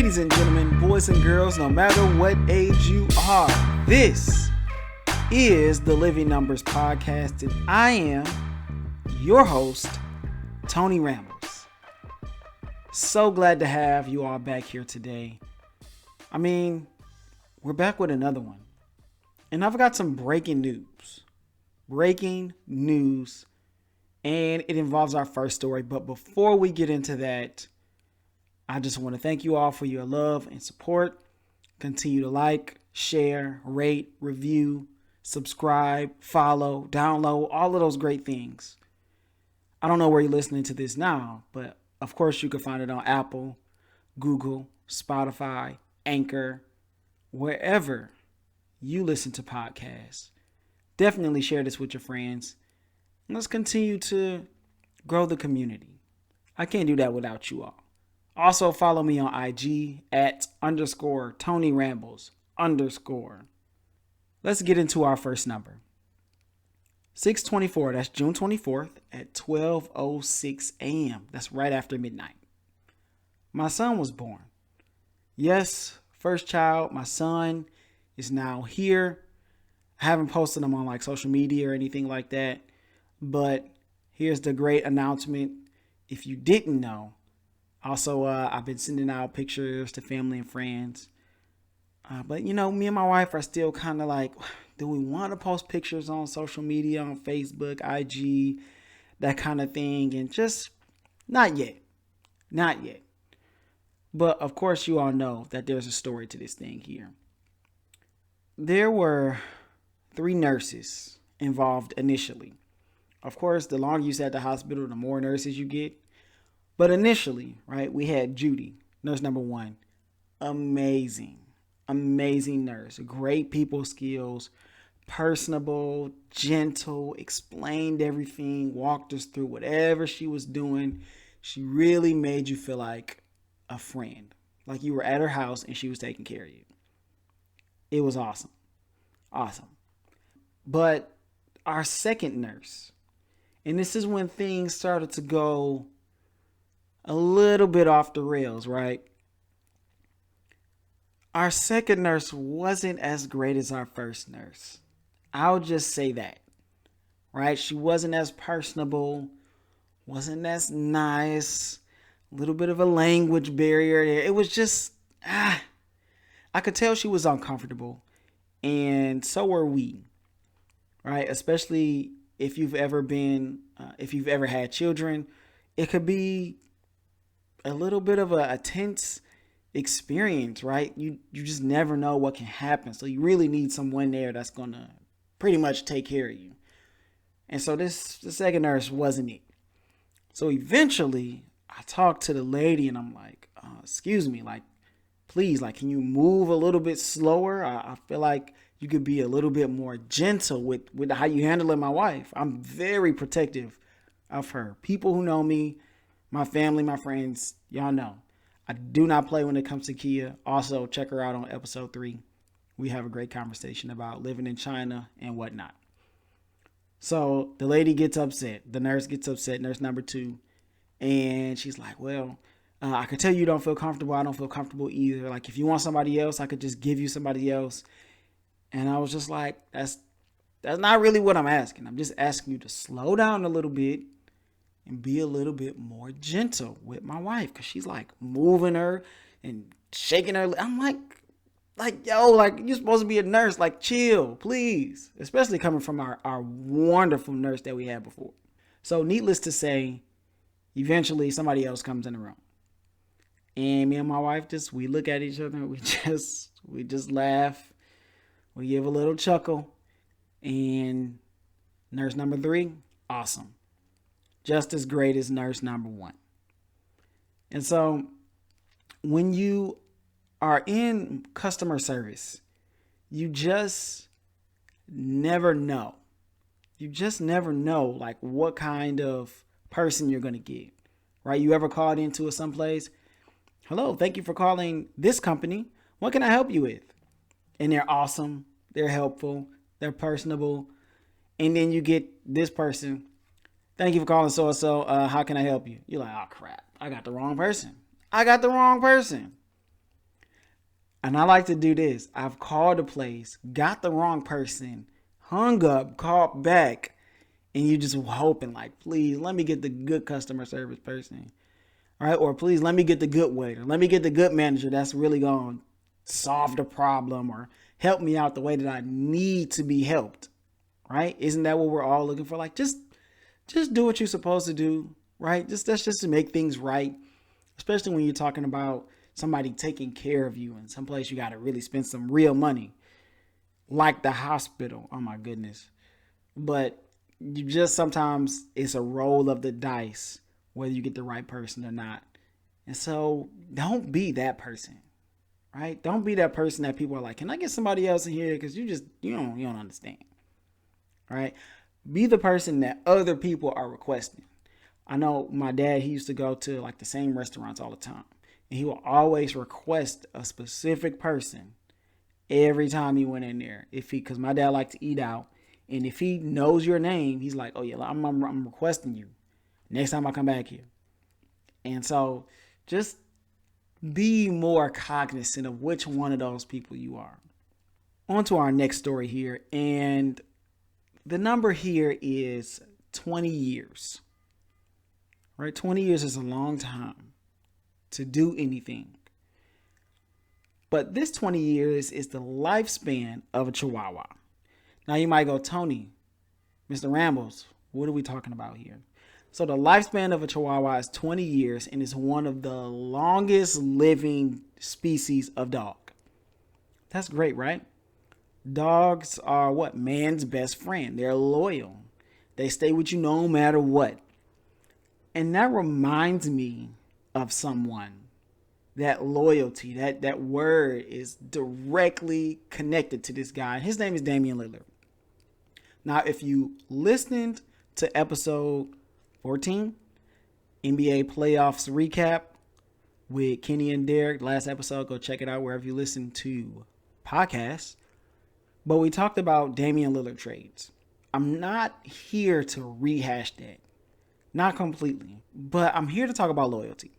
Ladies and gentlemen, boys and girls, no matter what age you are, this is the Living Numbers Podcast, and I am your host, Tony Rambles. So glad to have you all back here today. We're back with another one, and I've got some breaking news, and it involves our first story. But before we get into that, I just want to thank you all for your love and support. Continue to like, share, rate, review, subscribe, follow, download, all of those great things. I don't know where you're listening to this now, but of course you can find it on Apple, Google, Spotify, Anchor, wherever you listen to podcasts. Definitely share this with your friends. And let's continue to grow the community. I can't do that without you all. Also, follow me on IG at _Tony Rambles _. Let's get into our first number. 6/24, that's June 24th at 12:06 a.m. That's right after midnight. My son was born. Yes, first child, my son is now here. I haven't posted him on social media or anything like that. But here's the great announcement. If you didn't know, also, I've been sending out pictures to family and friends. But, me and my wife are still kind of like, do we want to post pictures on social media, on Facebook, IG, that kind of thing? And just not yet. Not yet. But, of course, you all know that there's a story to this thing here. There were 3 nurses involved initially. Of course, the longer you stay at the hospital, the more nurses you get. But initially, right, we had Judy, nurse number 1. Amazing nurse. Great people skills, personable, gentle, explained everything, walked us through whatever she was doing. She really made you feel like a friend, like you were at her house and she was taking care of you. It was awesome. But our second nurse, and this is when things started to go a little bit off the rails, right? Our second nurse wasn't as great as our first nurse. I'll just say that, right? She wasn't as personable, wasn't as nice, a little bit of a language barrier there. It was just, I could tell she was uncomfortable, and so were we, right? Especially if you've ever had children, it could be a little bit of a tense experience, right? You just never know what can happen. So you really need someone there that's going to pretty much take care of you. And so the second nurse wasn't it. So eventually I talked to the lady and I'm like, excuse me, please, can you move a little bit slower? I feel like you could be a little bit more gentle with how you handling my wife. I'm very protective of her. People who know me, my family, my friends, y'all know. I do not play when it comes to Kia. Also, check her out on episode 3. We have a great conversation about living in China and whatnot. So the lady gets upset. The nurse gets upset, nurse number 2. And she's like, well, I can tell you don't feel comfortable. I don't feel comfortable either. If you want somebody else, I could just give you somebody else. And I was just like, that's not really what I'm asking. I'm just asking you to slow down a little bit and be a little bit more gentle with my wife. Because she's moving her and shaking her. I'm like, you're supposed to be a nurse. Chill, please. Especially coming from our wonderful nurse that we had before. So needless to say, eventually somebody else comes in the room. And me and my wife we look at each other and we just laugh. We give a little chuckle. And nurse number 3, awesome. Just as great as nurse number 1. And so when you are in customer service, you just never know. You just never know what kind of person you're going to get, right? You ever called into someplace? Hello, thank you for calling this company. What can I help you with? And they're awesome. They're helpful. They're personable. And then you get this person. Thank you for calling so-and-so. How can I help you? You're like, oh, crap. I got the wrong person. And I like to do this. I've called a place, got the wrong person, hung up, called back, and you just hoping like, please let me get the good customer service person, right? Or please let me get the good waiter. Let me get the good manager that's really going to solve the problem or help me out the way that I need to be helped, right? Isn't that what we're all looking for? Like, just do what you're supposed to do, right? That's just to make things right, especially when you're talking about somebody taking care of you in some place you got to really spend some real money, like the hospital. Oh my goodness. But you just sometimes it's a roll of the dice whether you get the right person or not. And so don't be that person, right? Don't be that person that people are like, can I get somebody else in here? Because you don't understand, right? Be the person that other people are requesting. I know my dad, he used to go to like the same restaurants all the time. And he will always request a specific person every time he went in there. Because my dad liked to eat out. And if he knows your name, he's like, oh yeah, I'm requesting you next time I come back here. And so just be more cognizant of which one of those people you are. On to our next story here. And the number here is 20 years. Right? 20 years is a long time to do anything. But this 20 years is the lifespan of a Chihuahua. Now you might go, Tony, Mr. Rambles, what are we talking about here? So the lifespan of a Chihuahua is 20 years and is one of the longest living species of dog. That's great, right? Dogs are what? Man's best friend. They're loyal. They stay with you no matter what. And that reminds me of someone. That loyalty, that word is directly connected to this guy. His name is Damian Lillard. Now, if you listened to episode 14, NBA playoffs recap with Kenny and Derek, last episode, go check it out wherever you listen to podcasts. But we talked about Damian Lillard trades. I'm not here to rehash that. Not completely. But I'm here to talk about loyalty.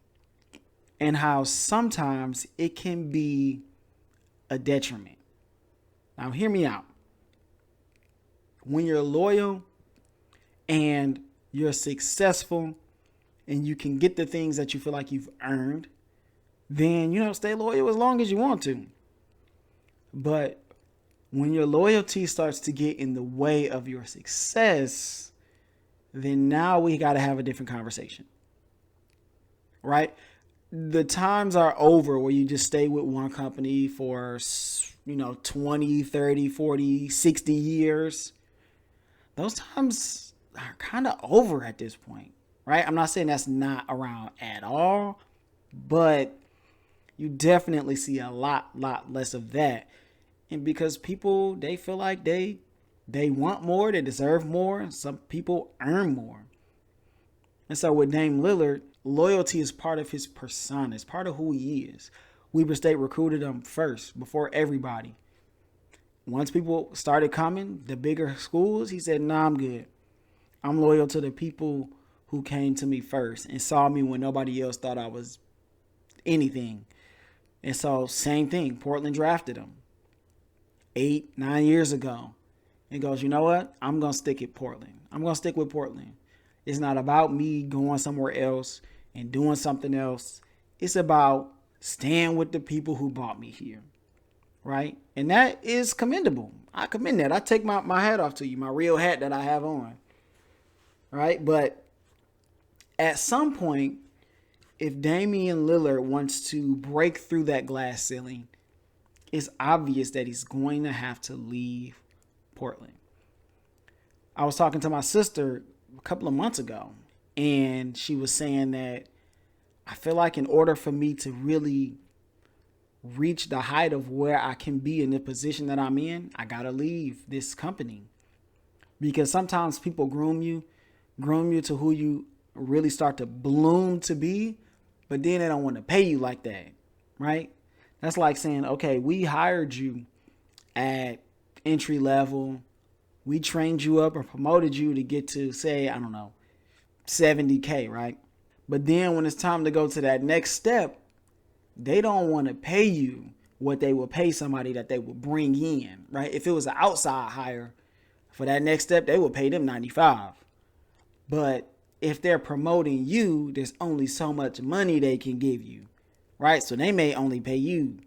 And how sometimes it can be a detriment. Now, hear me out. When you're loyal and you're successful and you can get the things that you feel like you've earned, then, stay loyal as long as you want to. But when your loyalty starts to get in the way of your success, then now we got to have a different conversation. Right? The times are over where you just stay with one company for, 20, 30, 40, 60 years. Those times are kind of over at this point, right? I'm not saying that's not around at all, but you definitely see a lot less of that. And because people, they feel like they want more, they deserve more. Some people earn more. And so with Dame Lillard, loyalty is part of his persona. It's part of who he is. Weber State recruited him first, before everybody. Once people started coming, the bigger schools, he said, nah, I'm good. I'm loyal to the people who came to me first and saw me when nobody else thought I was anything. And so, same thing. Portland drafted him 8-9 years ago. And goes, you know what? I'm going to stick at Portland. I'm going to stick with Portland. It's not about me going somewhere else and doing something else. It's about staying with the people who brought me here, right? And that is commendable. I commend that. I take my hat off to you, my real hat that I have on, right? But at some point, if Damian Lillard wants to break through that glass ceiling, it's obvious that he's going to have to leave Portland. I was talking to my sister a couple of months ago, and she was saying that I feel like in order for me to really reach the height of where I can be in the position that I'm in, I got to leave this company. Because sometimes people groom you to who you really start to bloom to be, but then they don't want to pay you like that, right? That's like saying, okay, we hired you at entry level. We trained you up and promoted you to get to, say, I don't know, 70K, right? But then when it's time to go to that next step, they don't want to pay you what they would pay somebody that they would bring in, right? If it was an outside hire for that next step, they would pay them 95. But if they're promoting you, there's only so much money they can give you, right? So they may only pay you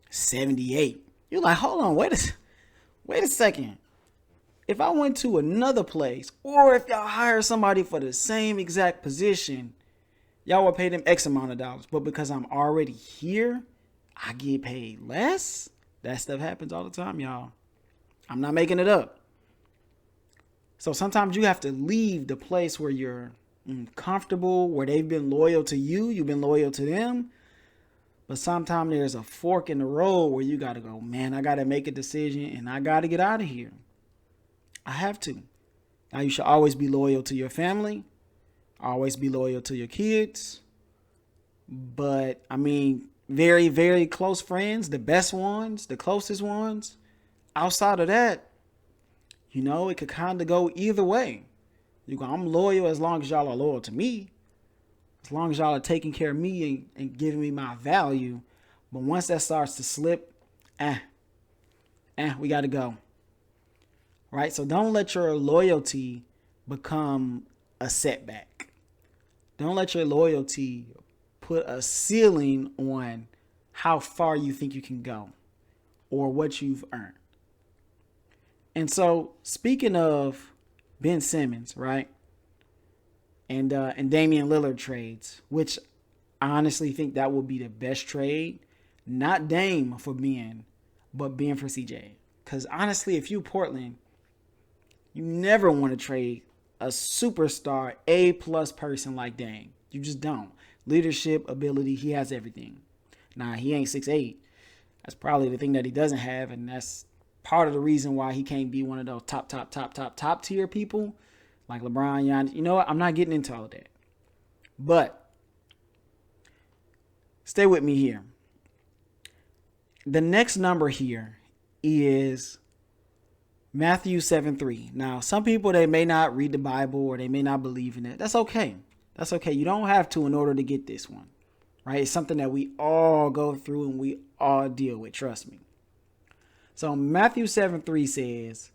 78. You're like, hold on, wait a second. If I went to another place, or if y'all hire somebody for the same exact position, y'all will pay them X amount of dollars. But because I'm already here, I get paid less. That stuff happens all the time, y'all. I'm not making it up. So sometimes you have to leave the place where you're comfortable, where they've been loyal to you, you've been loyal to them. But sometimes there's a fork in the road where you got to go, man, I got to make a decision and I got to get out of here. I have to. Now, you should always be loyal to your family, always be loyal to your kids. But, I mean, very, very close friends, the best ones, the closest ones. Outside of that, you know, it could kind of go either way. You go, I'm loyal as long as y'all are loyal to me. As long as y'all are taking care of me and giving me my value. But once that starts to slip, we got to go. Right? So don't let your loyalty become a setback. Don't let your loyalty put a ceiling on how far you think you can go or what you've earned. And so, speaking of Ben Simmons, right, and Damian Lillard trades, which I honestly think that will be the best trade, not Dame for Ben, but Ben for CJ. Because honestly, if you Portland, you never want to trade a superstar A+ person like Dame. You just don't. Leadership, ability, he has everything. Nah, he ain't 6'8". That's probably the thing that he doesn't have, and that's part of the reason why he can't be one of those top tier people like LeBron, Giannis. You know what? I'm not getting into all of that. But stay with me here. The next number here is Matthew 7:3. Now, some people, they may not read the Bible or they may not believe in it. That's okay. That's okay. You don't have to in order to get this one, right? It's something that we all go through and we all deal with. Trust me. So Matthew 7:3 says,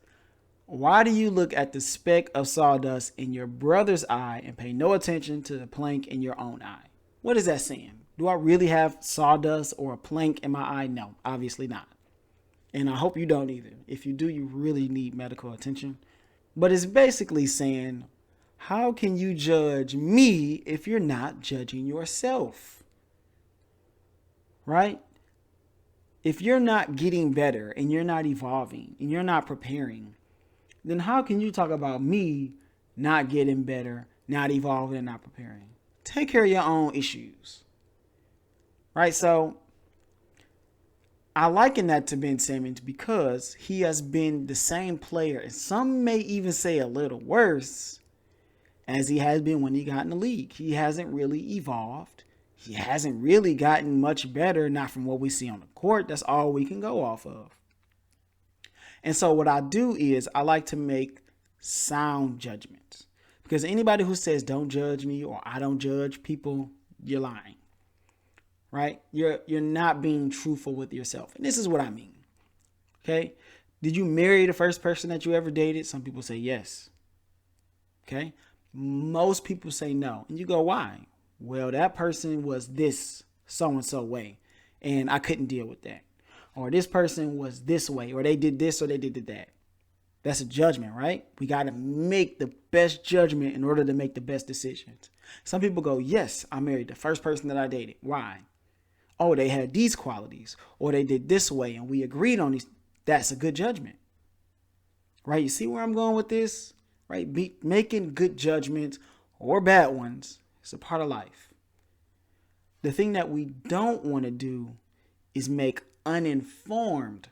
why do you look at the speck of sawdust in your brother's eye and pay no attention to the plank in your own eye? What is that saying? Do I really have sawdust or a plank in my eye? No, obviously not. And I hope you don't either. If you do, you really need medical attention. But it's basically saying, how can you judge me if you're not judging yourself? Right? If you're not getting better and you're not evolving and you're not preparing, then how can you talk about me not getting better, not evolving, and not preparing? Take care of your own issues. Right? So I liken that to Ben Simmons because he has been the same player, and some may even say a little worse, as he has been when he got in the league. He hasn't really evolved. He hasn't really gotten much better, not from what we see on the court. That's all we can go off of. And so what I do is I like to make sound judgments. Because anybody who says don't judge me or I don't judge people, you're lying. Right? You're not being truthful with yourself. And this is what I mean. Okay? Did you marry the first person that you ever dated? Some people say yes. Okay? Most people say no. And you go, why? Well, that person was this so-and-so way, and I couldn't deal with that. Or this person was this way, or they did this, or they did that. That's a judgment, right? We got to make the best judgment in order to make the best decisions. Some people go, yes, I married the first person that I dated. Why? Oh, they had these qualities, or they did this way, and we agreed on these. That's a good judgment, right? You see where I'm going with this, right? Making good judgments or bad ones. It's a part of life. The thing that we don't want to do is make uninformed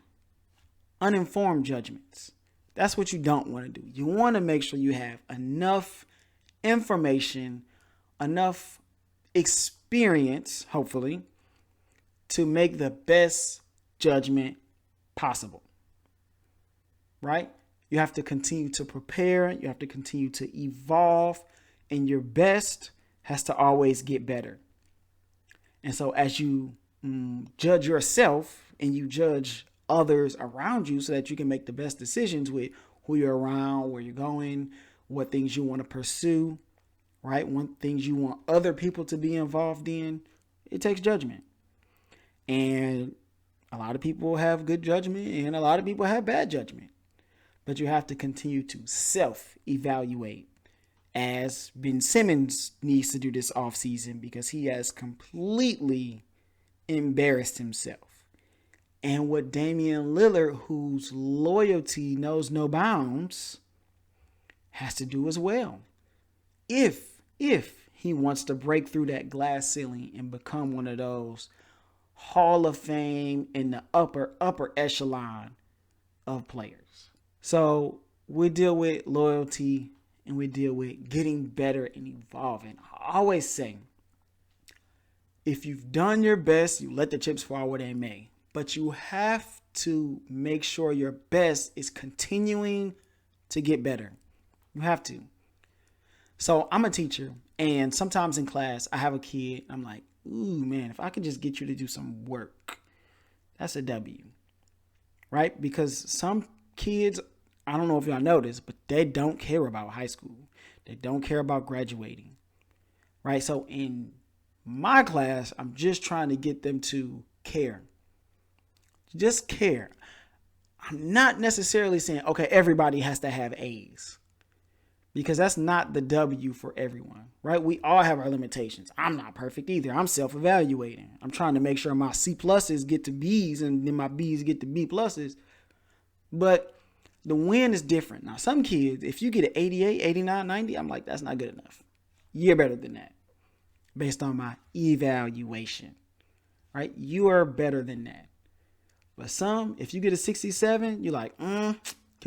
judgments. That's what you don't want to do. You want to make sure you have enough information, enough experience, hopefully, to make the best judgment possible. Right? You have to continue to prepare. You have to continue to evolve. And your best has to always get better. And so as you judge yourself and you judge others around you so that you can make the best decisions with who you're around, where you're going, what things you want to pursue, right? What things you want other people to be involved in. It takes judgment. And a lot of people have good judgment and a lot of people have bad judgment. But you have to continue to self-evaluate, as Ben Simmons needs to do this offseason because he has completely embarrassed himself. And what Damian Lillard, whose loyalty knows no bounds, has to do as well. If he wants to break through that glass ceiling and become one of those Hall of Fame in the upper echelon of players. So we deal with loyalty and we deal with getting better and evolving. I always say, if you've done your best, you let the chips fall where they may. But you have to make sure your best is continuing to get better. You have to. So I'm a teacher, and sometimes in class, I have a kid. I'm like, ooh, man, if I could just get you to do some work, that's a W. Right? Because some kids, I don't know if y'all know this, but they don't care about high school. They don't care about graduating. Right? So in my class, I'm just trying to get them to care. Just care. I'm not necessarily saying, okay, everybody has to have A's. Because that's not the W for everyone, right? We all have our limitations. I'm not perfect either. I'm self-evaluating. I'm trying to make sure my C pluses get to B's and then my B's get to B pluses. But the win is different. Now, some kids, if you get an 88, 89, 90, I'm like, that's not good enough. You're better than that based on my evaluation, right? You are better than that. But some, if you get a 67, you're like, can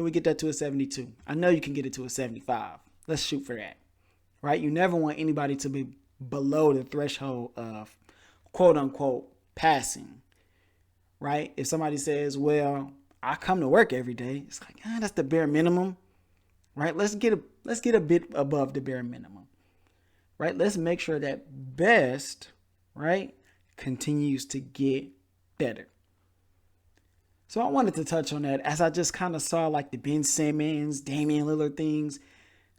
we get that to a 72? I know you can get it to a 75. Let's shoot for that, right? You never want anybody to be below the threshold of quote unquote passing, right? If somebody says, well, I come to work every day, it's like, that's the bare minimum, right? Let's get a bit above the bare minimum, right? Let's make sure that best, right, continues to get better. So I wanted to touch on that as I just kind of saw like the Ben Simmons, Damian Lillard things.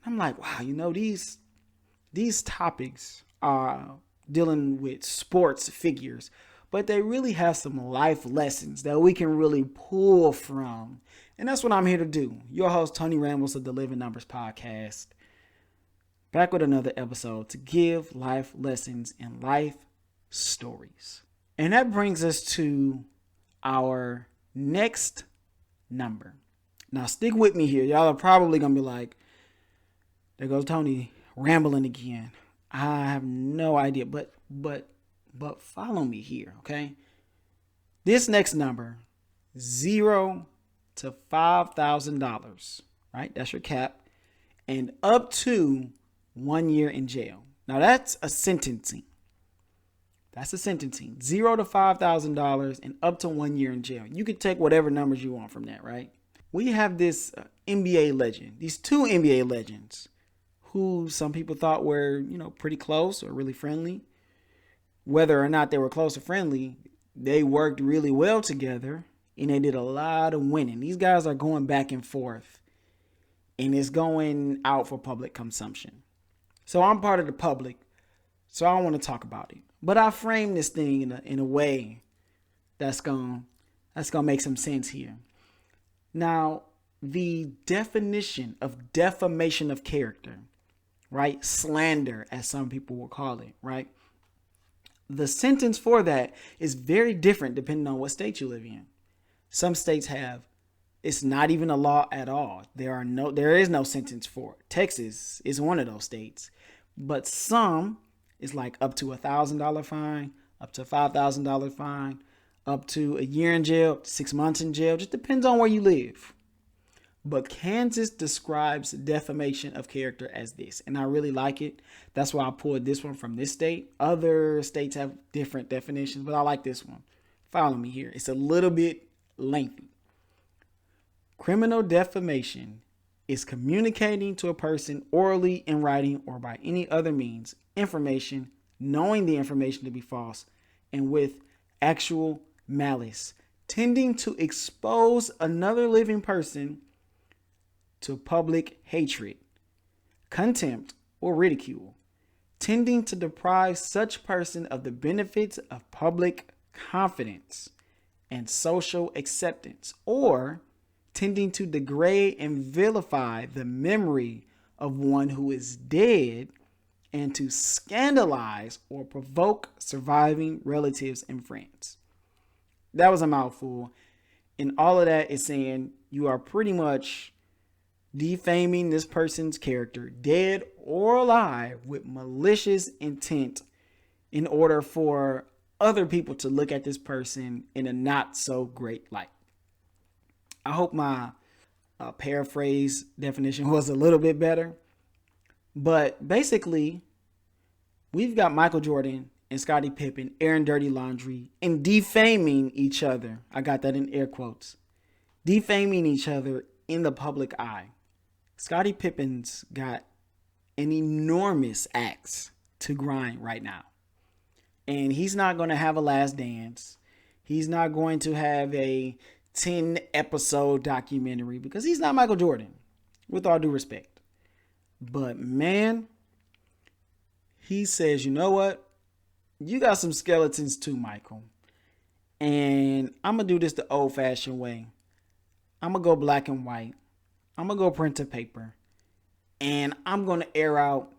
I'm like, wow, these topics are dealing with sports figures, but they really have some life lessons that we can really pull from. And that's what I'm here to do. Your host, Tony Ramos of the Living Numbers Podcast. Back with another episode to give life lessons and life stories. And that brings us to our next number. Now stick with me here. Y'all are probably going to be like, there goes Tony rambling again. I have no idea, but follow me here, okay? This next number, $0 to $5,000, right? That's your cap. And up to 1 year in jail. Now that's a sentencing. That's a sentencing. $0 to $5,000 and up to 1 year in jail. You can take whatever numbers you want from that, right? We have this NBA legend, these two NBA legends who some people thought were, pretty close or really friendly. Whether or not they were close or friendly, they worked really well together and they did a lot of winning. These guys are going back and forth and it's going out for public consumption. So I'm part of the public, so I want to talk about it. But I frame this thing in a way that's gonna make some sense here. Now, the definition of defamation of character, right? Slander, as some people will call it, right? The sentence for that is very different depending on what state you live in. Some states it's not even a law at all. There is no sentence for it. Texas is one of those states, but some is like up to $1,000 fine, up to $5,000 fine, up to a year in jail, 6 months in jail. Just depends on where you live. But Kansas describes defamation of character as this, and I really like it. That's why I pulled this one from this state. Other states have different definitions, but I like this one. Follow me here. It's a little bit lengthy. Criminal defamation is communicating to a person orally, in writing, or by any other means information, knowing the information to be false, and with actual malice, tending to expose another living person to public hatred, contempt, or ridicule, tending to deprive such person of the benefits of public confidence and social acceptance, or tending to degrade and vilify the memory of one who is dead, and to scandalize or provoke surviving relatives and friends. That was a mouthful. And all of that is saying you are pretty much defaming this person's character, dead or alive, with malicious intent in order for other people to look at this person in a not so great light. I hope my paraphrase definition was a little bit better. But basically, we've got Michael Jordan and Scottie Pippen airing dirty laundry and defaming each other. I got that in air quotes. Defaming each other in the public eye. Scottie Pippen's got an enormous axe to grind right now. And he's not going to have a last dance. He's not going to have a 10-episode documentary because he's not Michael Jordan, with all due respect. But man, he says, you know what? You got some skeletons too, Michael. And I'm going to do this the old-fashioned way. I'm going to go black and white. I'm going to go print to paper. And I'm going to air out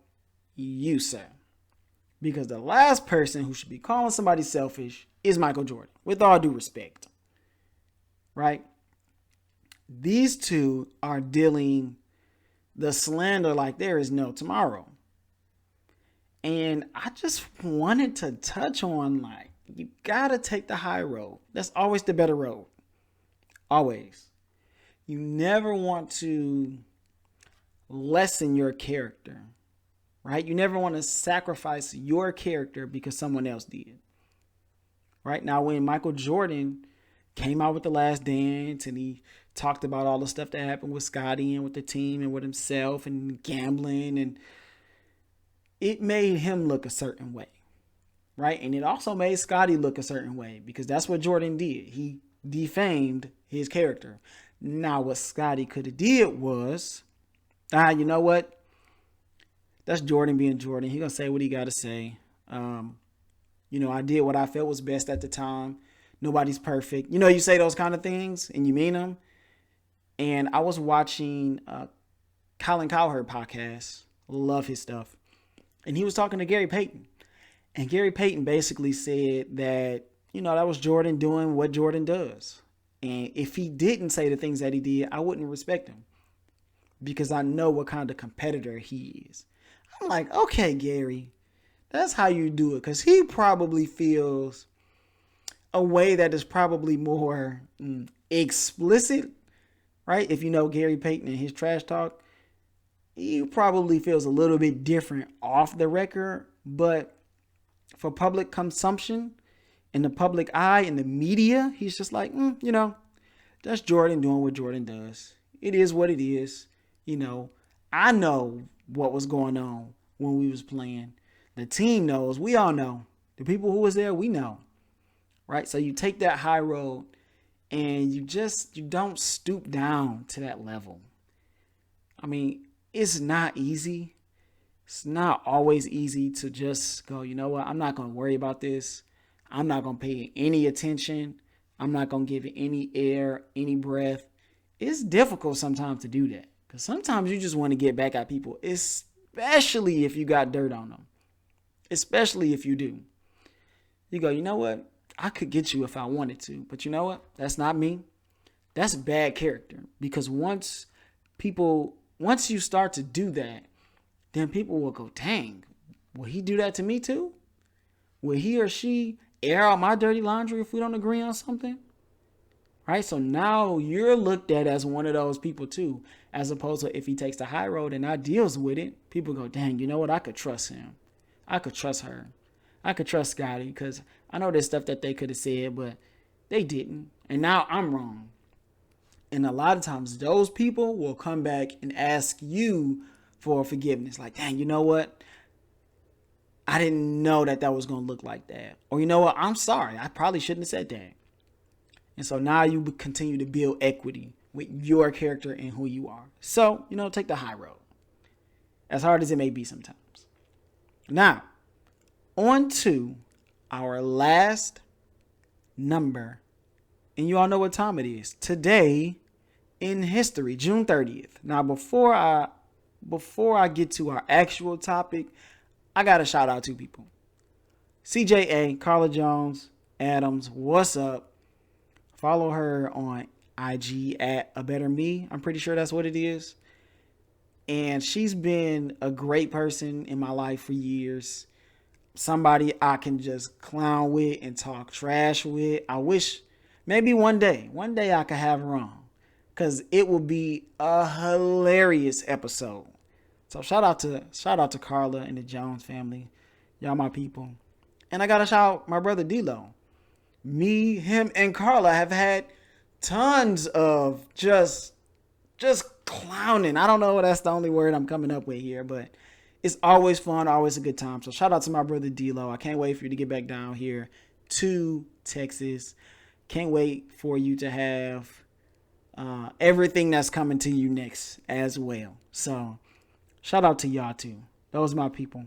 you, sir. Because the last person who should be calling somebody selfish is Michael Jordan, with all due respect. Right? These two are dealing the slander like there is no tomorrow. And I just wanted to touch on, like, you gotta take the high road. That's always the better road. Always. You never want to lessen your character, right? You never want to sacrifice your character because someone else did. Right? Now, when Michael Jordan came out with The Last Dance and he talked about all the stuff that happened with Scottie and with the team and with himself and gambling, and it made him look a certain way, right? And it also made Scottie look a certain way because that's what Jordan did. He defamed his character. Now, what Scottie could have did was, you know what? That's Jordan being Jordan. He gonna say what he got to say. I did what I felt was best at the time. Nobody's perfect. You say those kind of things and you mean them. And I was watching Colin Cowherd podcast. Love his stuff. And he was talking to Gary Payton. And Gary Payton basically said that, that was Jordan doing what Jordan does. And if he didn't say the things that he did, I wouldn't respect him. Because I know what kind of competitor he is. I'm like, okay, Gary, that's how you do it. Because he probably feels a way that is probably more explicit, right? If you know Gary Payton and his trash talk, he probably feels a little bit different off the record. But for public consumption, in the public eye, in the media, he's just like, that's Jordan doing what Jordan does. It is what it is. I know what was going on when we was playing. The team knows. We all know. The people who was there, we know. Right? So you take that high road and you don't stoop down to that level. I mean, it's not easy. It's not always easy to just go, you know what? I'm not going to worry about this. I'm not going to pay any attention. I'm not going to give it any air, any breath. It's difficult sometimes to do that. Because sometimes you just want to get back at people, especially if you got dirt on them. Especially if you do. You go, you know what? I could get you if I wanted to. But you know what? That's not me. That's bad character. Because once you start to do that, then people will go, dang, will he do that to me too? Will he or she air out my dirty laundry if we don't agree on something? Right? So now you're looked at as one of those people too, as opposed to if he takes the high road and not deals with it, people go, dang, you know what? I could trust him. I could trust her. I could trust Scottie because I know there's stuff that they could have said, but they didn't. And now I'm wrong. And a lot of times those people will come back and ask you for forgiveness. Like, dang, you know what? I didn't know that was going to look like that. Or you know what? I'm sorry. I probably shouldn't have said that. And so now you continue to build equity with your character and who you are. So, take the high road. As hard as it may be sometimes. Now, on to our last number. And you all know what time it is. Today in history, June 30th. Now, before I get to our actual topic, I got to shout out two people. CJA, Carla Jones Adams, what's up? Follow her on IG at A Better Me. I'm pretty sure that's what it is. And she's been a great person in my life for years. Somebody I can just clown with and talk trash with. I wish maybe one day I could have her on. Because it will be a hilarious episode. So shout out to Carla and the Jones family. Y'all my people. And I gotta shout out my brother D-Lo. Me, him, and Carla have had tons of just clowning. I don't know if that's the only word I'm coming up with here, but it's always fun, always a good time. So shout out to my brother D-Lo. I can't wait for you to get back down here to Texas. Can't wait for you to have everything that's coming to you next as well. So shout out to y'all too. Those are my people.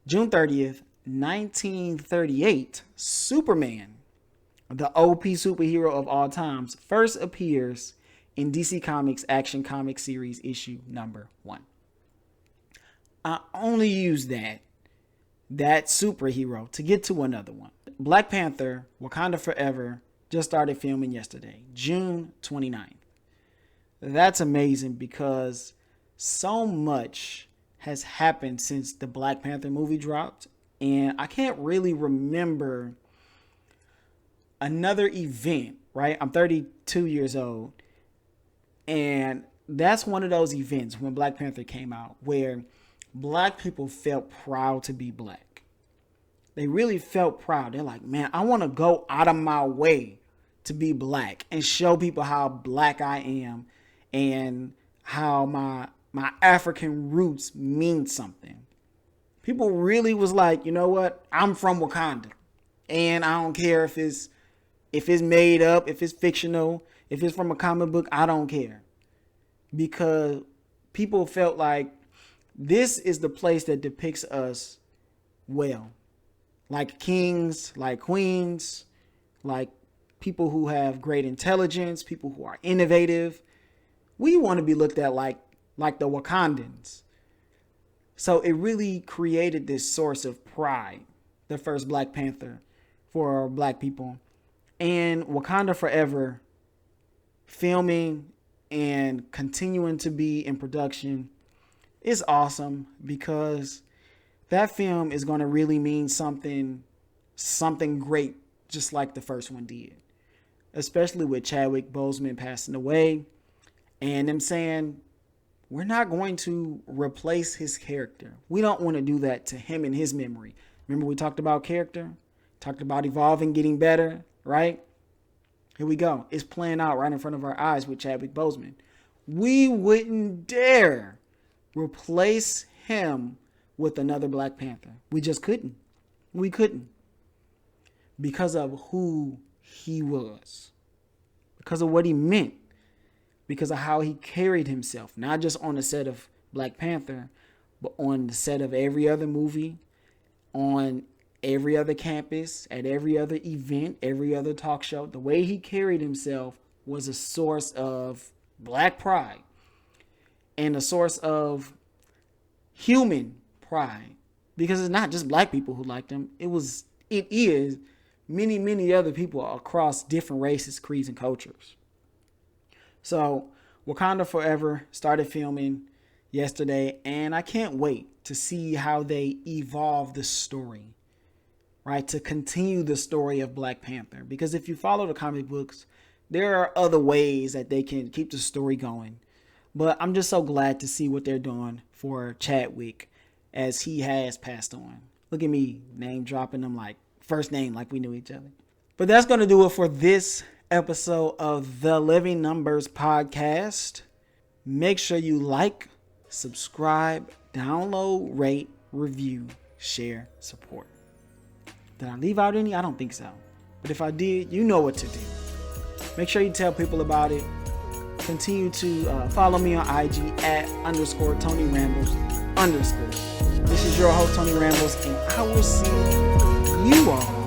June 30th, 1938, Superman, the OP superhero of all times, first appears in DC Comics Action Comic Series issue number 1. I only use that superhero to get to another one. Black Panther, Wakanda Forever, just started filming yesterday, June 29th. That's amazing because so much has happened since the Black Panther movie dropped. And I can't really remember another event, right? I'm 32 years old. And that's one of those events when Black Panther came out where black people felt proud to be black. They really felt proud. They're like, man, I want to go out of my way to be black and show people how black I am and how my African roots mean something. People really was like, you know what? I'm from Wakanda. And I don't care if it's made up, if it's fictional, if it's from a comic book, I don't care. Because people felt like this is the place that depicts us well. Like kings, like queens, like people who have great intelligence, people who are innovative. We want to be looked at like the Wakandans. So it really created this source of pride, the first Black Panther for black people. And Wakanda Forever filming and continuing to be in production is awesome because that film is going to really mean something great, just like the first one did. Especially with Chadwick Boseman passing away and them saying, we're not going to replace his character. We don't want to do that to him and his memory. Remember we talked about character? Talked about evolving, getting better, right? Here we go. It's playing out right in front of our eyes with Chadwick Boseman. We wouldn't dare replace him with another Black Panther. We just couldn't. We couldn't. Because of who he was. Because of what he meant. Because of how he carried himself. Not just on the set of Black Panther, but on the set of every other movie, on every other campus, at every other event, every other talk show. The way he carried himself was a source of black pride and a source of human pride, because it's not just black people who liked him. It is many other people across different races, creeds, and cultures. So Wakanda Forever started filming yesterday, and I can't wait to see how they evolve the story, right? To continue the story of Black Panther. Because if you follow the comic books, there are other ways that they can keep the story going. But I'm just so glad to see what they're doing for Chadwick as he has passed on. Look at me name dropping them like first name like we knew each other. But that's going to do it for this episode of the Living Numbers podcast. Make sure you like, subscribe, download, rate, review, share, support. Did I leave out any? I don't think so. But if I did, you know what to do. Make sure you tell people about it. Continue to follow me on IG at _Tony Rambles _. This is your host, Tony Rambles, and I will see you all